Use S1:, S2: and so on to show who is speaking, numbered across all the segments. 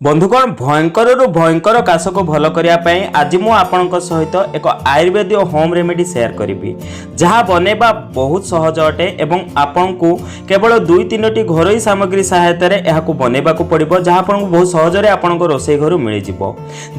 S1: बंधुगण भयंकर भयंकर काश को भल करने आज मु आपण सहित एक आयुर्वेद होम रेमेडी शेयर करी जहाँ बनैबा बहुत सहज अटे एवं आपण को केवल 2-3टी घरोई सामग्री सहायता बनैबा पड़ो जहाँ आपको बहुत सहजरे आपण रोषे घर मिल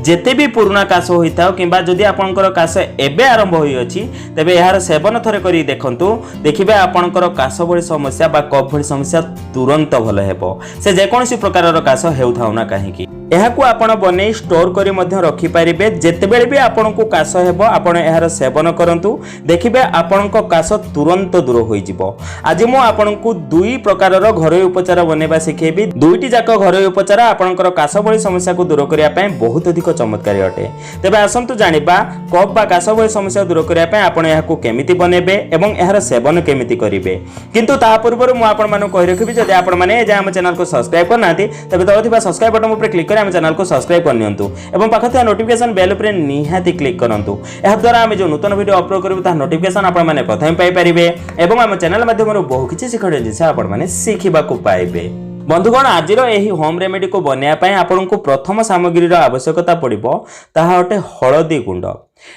S1: जेते भी पुराना काश होता हो कि जदि आपंकर काश एवं आरंभ होती तेज यार सेवन थरे कर देखु देखिए आपंकर काश भली समस्या बा कफ भली समस्या तुरंत भल हो से जेकोसी प्रकार काश होता ना कहीं एहाकू आपण बने स्टोर करी मध्य रखि पारिबे जेतेबेले भी आपण को काश हेबो आपण एहार सेवन करंतु देखिबे आपण को काश तुरंत दूर होई जिवो। आज मु आपण को दुई प्रकारर घरोई उपचार बनेबा सिखेबी दुईटी जाक घरोई उपचार आपणकर काश भली समस्या को दूर करिया पय बहुत अधिक चमत्कारी अटे। तेबे आसंतु जानिबा कफ बा काश भली समस्या दूर करिया पय आपण एहाकू केमिति बनेबे एवं एहार सेवन केमिति करिवे किंतु ता पूर्व मु आपण मानु कहि रखिबी जदि आपण माने जे हम चैनल को सब्सक्राइब करनाती तबे तळ थिबा सब्सक्राइब बटन ऊपर क्लिक हम चैनल को सब्सक्राइब करनियंतु एवं पाखा थिबा नोटिफिकेशन बेल ऊपर निहाती क्लिक करंतु एहा द्वारा हम जो नूतन वीडियो अपलोड करबो ता नोटिफिकेशन आपण माने प्रथम पाई परिबे एवं हम चैनल माध्यम बहु किछि सिखडे जिसे आपण माने सिखिबा को पाइबे। बंधुगण आज एही होम रेमेडी को बनैया आपण को प्रथम सामग्री आवश्यकता पड़िबो ताहा अटे हळदी गुंड।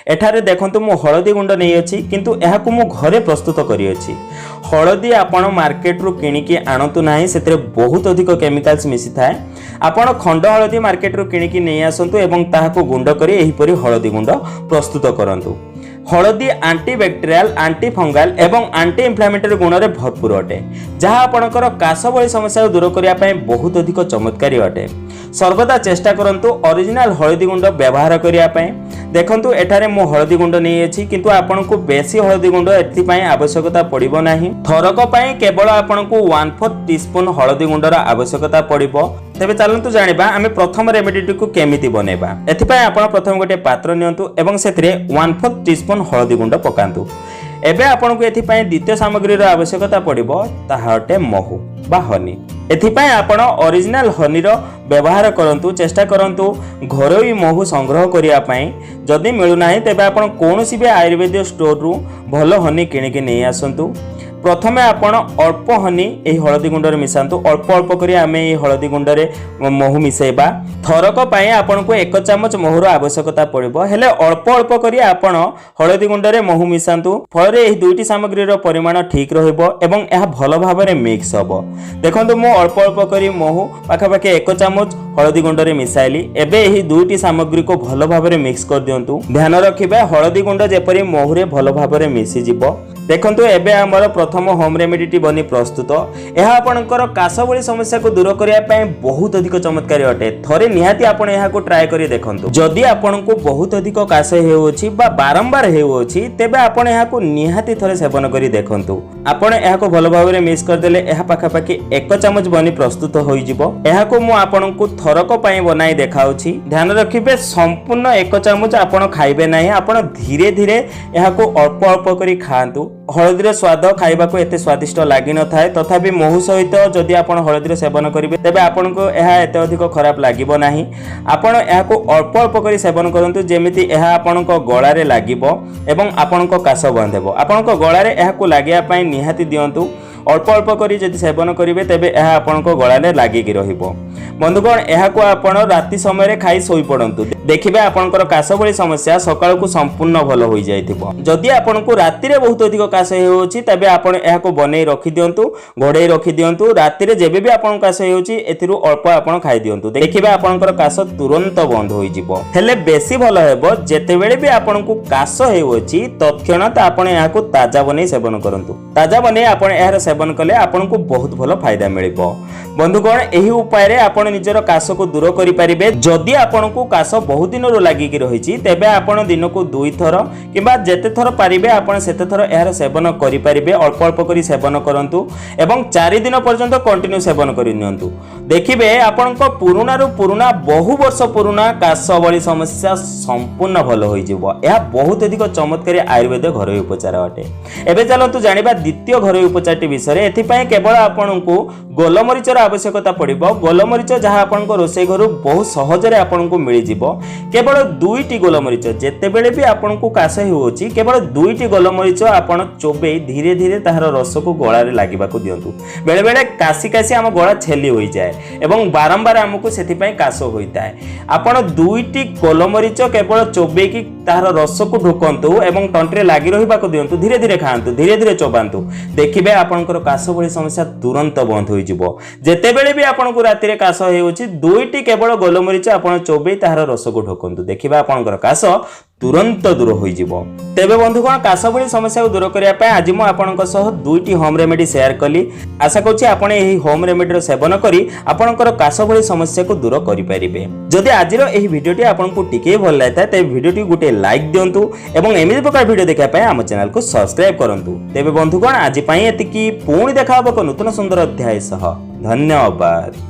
S1: एठारे देखंतु मु हळदी गुंड नै अछि किंतु एहाकु मु घरे प्रस्तुत करि अछि। हळदी आपण मार्केट रु किनिकी आणतु नाही सेतरे बहुत अधिक केमिकल्स मिसी थाए। आपण खंड हळदी मार्केट रु किनिकी नै आसंतु एवं ताहाकु गुंड करी एही परि हळदी गुंड प्रस्तुत करंतु। हळदी एंटीबैक्टेरियल एंटी फंगल एवं एंटी इन्फ्लेमेटरी गुण रे भरपूर अटे जहाँ आपणकर काश भली समस्या दूर करिया पय बहुत अधिक चमत्कारी अटे। सर्वदा चेष्टा करंतु ओरिजिनल हळदी गुंड व्यवहार करिया पय। देखंतु एठारे मो हळदी गुंड नै अछि किंतु आपन को बेसी हळदी गुंड एथि पय आवश्यकता पड़िबो नाही। थरक पय केवल आपन को 1/4 टीस्पून हळदी गुंडर आवश्यकता पड़िबो। तेबे चलंतु जानिबा आमे प्रथम रेमेडी को केमिति बनेबा। एथि पय आपन प्रथम गोटे पात्र नियंतु एवं सेथिरे 1/4 टीस्पून हळदी गुंड पकांतु। एबे आपन को एथि पय द्वितीय सामग्री रो आवश्यकता पड़िबो ताहा अटे महू बा हनी। एथि पय आपन ओरिजिनल हनी रो व्यवहार करंतु चेष्टा करंतु घरोई महू संग्रह करिया पय जदि मिलु नाही तेबे आपन कोनोसी भी आयुर्वेद स्टोर रु भलो हनी किनिके नै आसंतु। प्रथमे आपण अल्प हनी एही हळदी गुंडरे मिसांतु अल्प अल्प करी आमे एही हळदी गुंडरे महू मिसेबा। थरक पय आपण को 1 चमच महूर आवश्यकता पड़िबो हेले अल्प अल्प करी आपण हळदी गुंडरे महू मिसांतु फळे एही दुईटी सामग्री रो परिमाण ठीक रहइबो एवं एहा भलो भाबरे मिक्स हबो। देखंतु मो अल्प अल्प करी महू पाखा पाखे 1 चमच हळदी गुंडरे मिसाइली। एबे एही दुईटी सामग्री को भलो भाबरे मिक्स कर दियंतु। ध्यान रखिबे हळदी गुंड जेपरि महूरे भलो भाबरे मिसी जिवो। देखंतु एबे हमर प्रथम होम रेमेडी बनी प्रस्तुत। यह आपणकर काश भली समस्या को दूर करिया पय बहुत अधिक चमत्कारी अटे। थरे निहाती आपण एहा को ट्राई करी देखंतु। जदि आपण को बहुत अधिक काश हेउछि बा बारंबार हेउछि तेबे आपण एहा को निहाती थरे सेवन करी देखंतु। आपण एहा को भलो भाबरे मिक्स कर देले एहा पाखा पाखी 1 चमच बनी प्रस्तुत होई जिवो। एहा को मु आपण को थरक पय बनाई देखाउछि। ध्यान रखिबे संपूर्ण 1 चमच आपण खाइबे नाही। आपण धीरे धीरे एहा को अल्प अल्प करी खांतु। हळदीर स्वाद खाइबा को एते स्वादिष्ट लागि न थाए तथापि महू सहित जदि आपण हळदीर सेवन करिवे तेबे आपण को एहा एते अधिक खराब लागिबो नाही। आपण एहा को अल्प अल्प करी सेवन करंतु जेमिति एहा आपण को गळा रे लागिबो एवं आपण को काश बंधेबो। आपण को गळा रे एहा को लागिया पय निहाती दियंतु। अल्प अल्प करी जदि सेवन करिवे तेबे एहा आपण को गळा रे लागिकी रहिबो। बंधुगण एहा को आपण राति समय रे खाई सोई पडंतु देखिबे आपनकर काश भली समस्या सकाळ को संपूर्ण भलो होई जायथिबो। जदि आपण को राति रे बहुत अधिक काश हेउछि तबे आपण एहा को बनै रखि दियंतु घोड़ै रखि दियंतु। राति रे जेबे भी आपण काश हेउछि एथिरु अल्प आपण खाइ दियंतु देखिबे आपनकर काश तुरंत बंद होई जिवो। हेले बेसी भलो हेबो जेतेबेले भी आपण को काश हेउछि तत्क्षणात आपण एहा को ताजा बनै सेवन करंतु। ताजा बनै आपण एहार सेवन कले आपण को बहुत भलो फायदा मिलिबो। बंधुगण एही उपाय रे आपण निजर काश को दूर करि परिबे। जदि आपण को काश बहुत दिन रो लागि कि रहिछि तेबे आपण दिन को 2 थर किबा जेते थर पारिबे आपण सेते थर एहार सेवन करि परिबे। अल्प अल्प करी सेवन करंतु एवं 4 दिन पर्यंत कंटिन्यू सेवन करि नियंतु। देखिबे आपण को पुरुना रो पुरुना बहु वर्ष पुरुना काश भली समस्या संपूर्ण भलो होई जिवो। एहा बहुत अधिक चमत्कारी आयुर्वेद घरोई उपचार अटे। एबे चलंतु जानिबा द्वितीय घरोई उपचारटी विषय। एथि पय केवल आपण को गोलमरीचर आवश्यकता पड़िबो गोलमरीच जहाँ आपनको रोषेई घर बहुत सहजरे आपनको मिल जिवो केवल 2टी गोलमरीच जेतेबेले भी आपनको काश होउची केवल 2टी गोलमरीच आपण चोबे धीरे धीरे ताहार रस को गळारे लागिबाकू दियंतु बेले बेले कासी कासी आम गळा छेली होई जाए एवं बारंबार हमकु सेति पई काश होइताय आपण 2टी गोलमरीच केवल चोबे की ताहार रस को ढोकंतु एवं तंत्रे लागि रहिबाकू दियंतु धीरे धीरे खांतु धीरे धीरे चोबांतु देखिबे आपनकर काश भली समस्या तुरंत बंद होई जिवो जेतेबेले भी आपनको राति काश होउची 2टी केवल गोलमरीच आपण चोबे ताहार रस को ढोकंतु देखिबे आपनकर काश तुरंत दूर हो तेबे बंधुगण काश भली समस्या को दूर करने आज मुझे आपंक 2टी होम रेमेडी शेयर कली आशा करुँच आपड़ यही होम रेमेडी सेवन करी आपंकर काश भली समस्या को दूर करेंगे जदि आज भिडियोटी आपको टिके भल लगे तेज भिडियोटी गोटे लाइक दिंतु और एमती प्रकार भिडियो देखापी आम चैनल को सब्सक्राइब करूँ तेबे बंधुगण आज पुणी देखा नूतन सुंदर अध्याय सह धन्यवाद।